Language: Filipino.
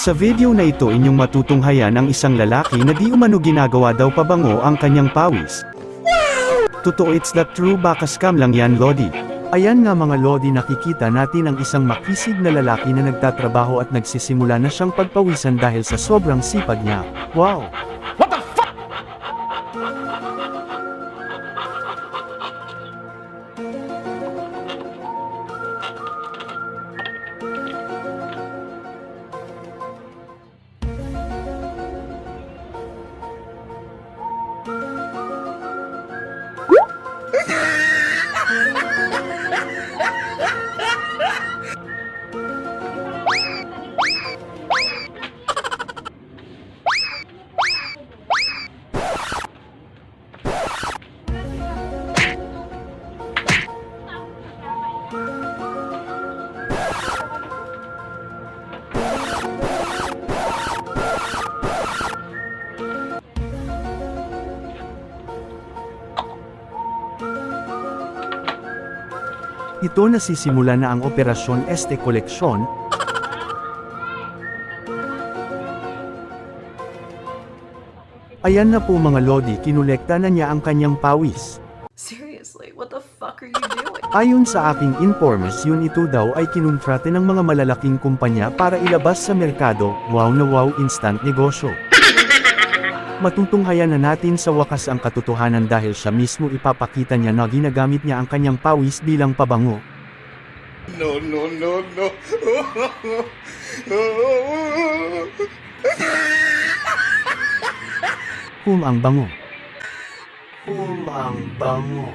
Sa video na ito inyong matutunghayan ang isang lalaki na di umano ginagawa daw pabango ang kanyang pawis. Totoo, it's that true, baka scam lang yan, Lodi. Ayan nga mga Lodi, nakikita natin ang isang makisig na lalaki na nagtatrabaho at nagsisimula na siyang pagpawisan dahil sa sobrang sipag niya. Wow! Ito nasisimula na ang operasyon este koleksyon. Ayan na po mga Lodi, kinolekta na niya ang kanyang pawis. Seriously, what the fuck are you doing? Ayon sa aking informasyon, ito daw ay kinontrate ng mga malalaking kumpanya para ilabas sa merkado. Wow na wow, instant negosyo. Matutunghayan na natin sa wakas ang katotohanan dahil siya mismo ipapakita niya na ginagamit niya ang kanyang pawis bilang pabango. No, no, no, no. Ang bango. Ang bango.